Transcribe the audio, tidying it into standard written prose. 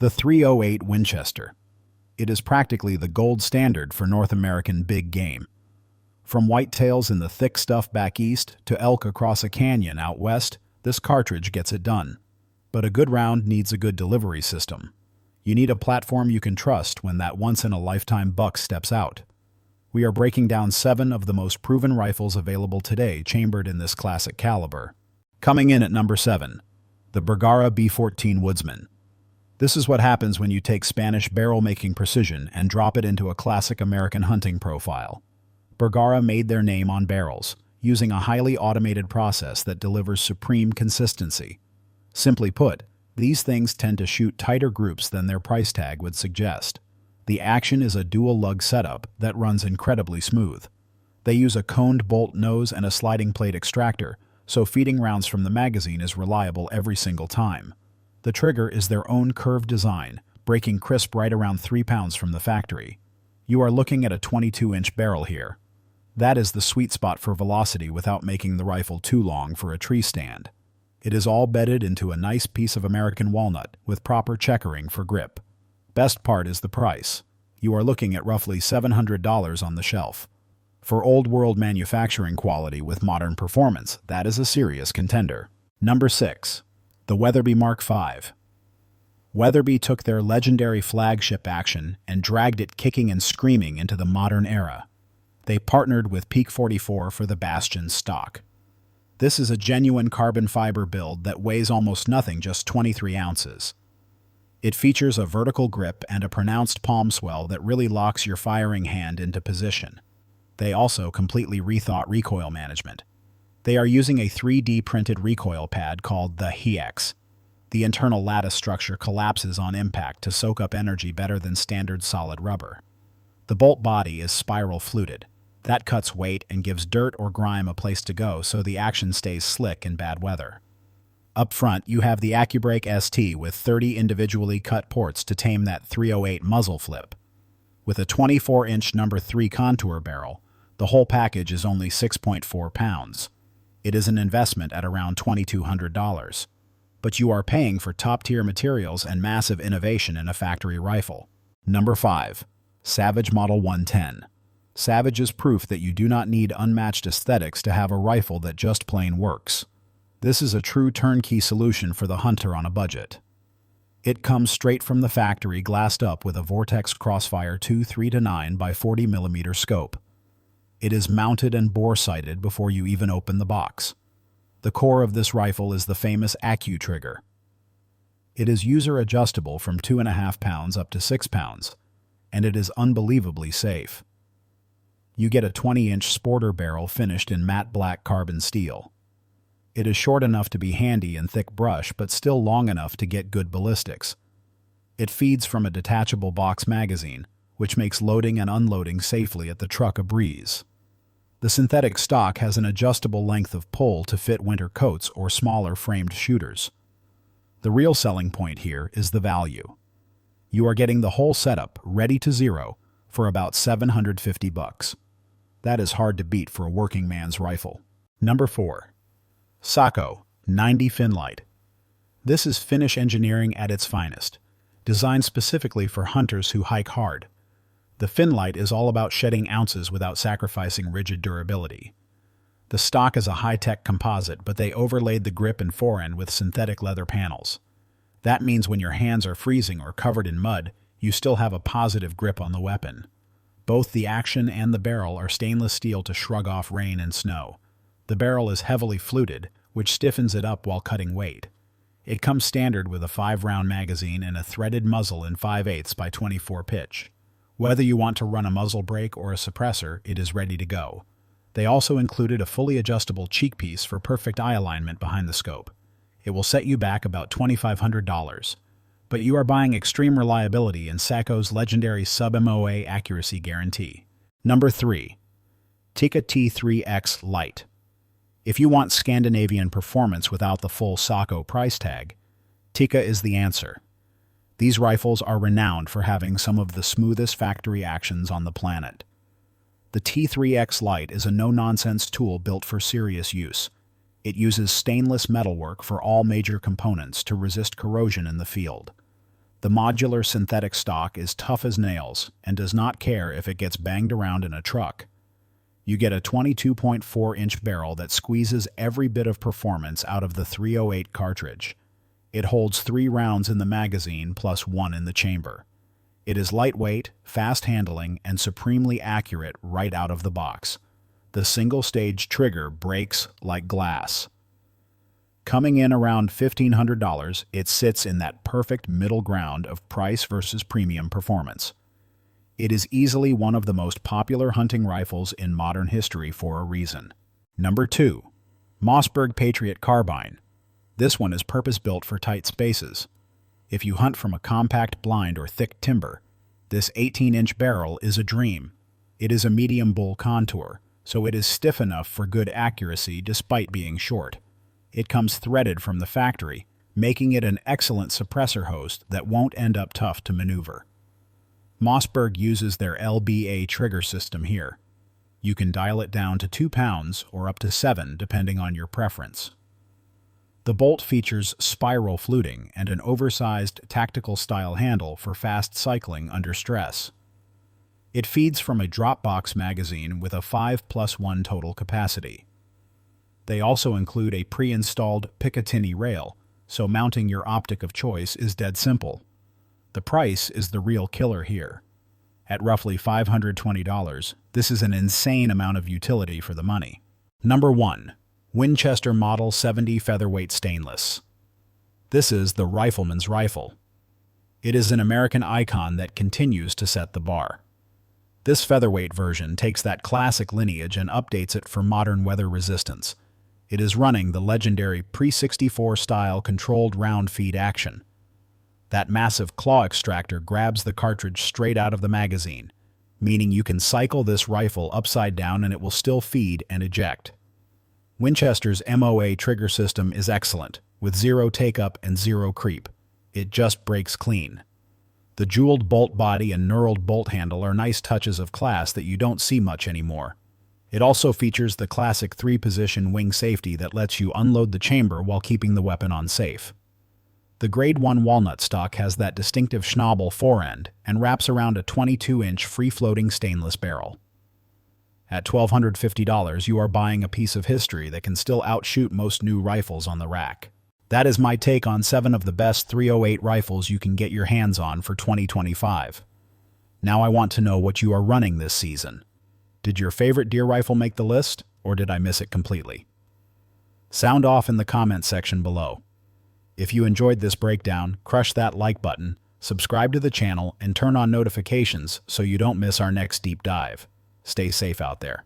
The 308 Winchester. It is practically the gold standard for North American big game. From whitetails in the thick stuff back east to elk across a canyon out west, this cartridge gets it done. But a good round needs a good delivery system. You need a platform you can trust when that once-in-a-lifetime buck steps out. We are breaking down 7 of the most proven rifles available today chambered in this classic caliber. Coming in at number 7, the Bergara B14 Woodsman. This is what happens when you take Spanish barrel-making precision and drop it into a classic American hunting profile. Bergara made their name on barrels, using a highly automated process that delivers supreme consistency. Simply put, these things tend to shoot tighter groups than their price tag would suggest. The action is a dual-lug setup that runs incredibly smooth. They use a coned bolt nose and a sliding plate extractor, so feeding rounds from the magazine is reliable every single time. The trigger is their own curved design, breaking crisp right around 3 pounds from the factory. You are looking at a 22-inch barrel here. That is the sweet spot for velocity without making the rifle too long for a tree stand. It is all bedded into a nice piece of American walnut with proper checkering for grip. Best part is the price. You are looking at roughly $700 on the shelf. For old-world manufacturing quality with modern performance, that is a serious contender. Number 6. The Weatheby Mark V. Weatheby took their legendary flagship action and dragged it kicking and screaming into the modern era. They partnered with Peak 44 for the Bastion stock. This is a genuine carbon fiber build that weighs almost nothing, just 23 ounces. It features a vertical grip and a pronounced palm swell that really locks your firing hand into position. They also completely rethought recoil management. They are using a 3D printed recoil pad called the HEX. The internal lattice structure collapses on impact to soak up energy better than standard solid rubber. The bolt body is spiral fluted. That cuts weight and gives dirt or grime a place to go so the action stays slick in bad weather. Up front, you have the AccuBrake ST with 30 individually cut ports to tame that 308 muzzle flip. With a 24-inch number 3 contour barrel, the whole package is only 6.4 pounds. It is an investment at around $2,200. But you are paying for top-tier materials and massive innovation in a factory rifle. Number 5. Savage Model 110. Savage is proof that you do not need unmatched aesthetics to have a rifle that just plain works. This is a true turnkey solution for the hunter on a budget. It comes straight from the factory glassed up with a Vortex Crossfire 2 3-9 by 40mm scope. It is mounted and bore-sighted before you even open the box. The core of this rifle is the famous Accu trigger. It is user-adjustable from 2.5 pounds up to 6 pounds, and it is unbelievably safe. You get a 20-inch sporter barrel finished in matte black carbon steel. It is short enough to be handy in thick brush, but still long enough to get good ballistics. It feeds from a detachable box magazine, which makes loading and unloading safely at the truck a breeze. The synthetic stock has an adjustable length of pull to fit winter coats or smaller framed shooters. The real selling point here is the value. You are getting the whole setup ready to zero for about $750. That is hard to beat for a working man's rifle. Number 4. Sako 90 Finnlight. This is Finnish engineering at its finest, designed specifically for hunters who hike hard. The Finnlight is all about shedding ounces without sacrificing rigid durability. The stock is a high-tech composite, but they overlaid the grip and forend with synthetic leather panels. That means when your hands are freezing or covered in mud, you still have a positive grip on the weapon. Both the action and the barrel are stainless steel to shrug off rain and snow. The barrel is heavily fluted, which stiffens it up while cutting weight. It comes standard with a 5-round magazine and a threaded muzzle in 5/8 by 24 pitch. Whether you want to run a muzzle brake or a suppressor, it is ready to go. They also included a fully adjustable cheek piece for perfect eye alignment behind the scope. It will set you back about $2,500. But you are buying extreme reliability in Sako's legendary sub-MOA accuracy guarantee. Number 3. Tikka T3x Lite. If you want Scandinavian performance without the full Sako price tag, Tikka is the answer. These rifles are renowned for having some of the smoothest factory actions on the planet. The T3x Lite is a no-nonsense tool built for serious use. It uses stainless metalwork for all major components to resist corrosion in the field. The modular synthetic stock is tough as nails and does not care if it gets banged around in a truck. You get a 22.4-inch barrel that squeezes every bit of performance out of the .308 cartridge. It holds 3 rounds in the magazine plus 1 in the chamber. It is lightweight, fast-handling, and supremely accurate right out of the box. The single-stage trigger breaks like glass. Coming in around $1,500, it sits in that perfect middle ground of price versus premium performance. It is easily one of the most popular hunting rifles in modern history for a reason. Number 2. Mossberg Patriot Carbine. This one is purpose-built for tight spaces. If you hunt from a compact blind or thick timber, this 18-inch barrel is a dream. It is a medium bull contour, so it is stiff enough for good accuracy despite being short. It comes threaded from the factory, making it an excellent suppressor host that won't end up tough to maneuver. Mossberg uses their LBA trigger system here. You can dial it down to 2 pounds or up to 7 depending on your preference. The bolt features spiral fluting and an oversized tactical-style handle for fast cycling under stress. It feeds from a drop-box magazine with a 5+1 total capacity. They also include a pre-installed Picatinny rail, so mounting your optic of choice is dead simple. The price is the real killer here. At roughly $520, this is an insane amount of utility for the money. Number 1. Winchester Model 70 Featherweight Stainless. This is the rifleman's rifle. It is an American icon that continues to set the bar. This featherweight version takes that classic lineage and updates it for modern weather resistance. It is running the legendary pre-64 style controlled round feed action. That massive claw extractor grabs the cartridge straight out of the magazine, meaning you can cycle this rifle upside down and it will still feed and eject. Winchester's MOA trigger system is excellent, with 0 take-up and 0 creep. It just breaks clean. The jeweled bolt body and knurled bolt handle are nice touches of class that you don't see much anymore. It also features the classic 3-position wing safety that lets you unload the chamber while keeping the weapon on safe. The Grade 1 walnut stock has that distinctive schnabel forend and wraps around a 22-inch free-floating stainless barrel. At $1,250, you are buying a piece of history that can still outshoot most new rifles on the rack. That is my take on 7 of the best .308 rifles you can get your hands on for 2025. Now I want to know what you are running this season. Did your favorite deer rifle make the list, or did I miss it completely? Sound off in the comment section below. If you enjoyed this breakdown, crush that like button, subscribe to the channel, and turn on notifications so you don't miss our next deep dive. Stay safe out there.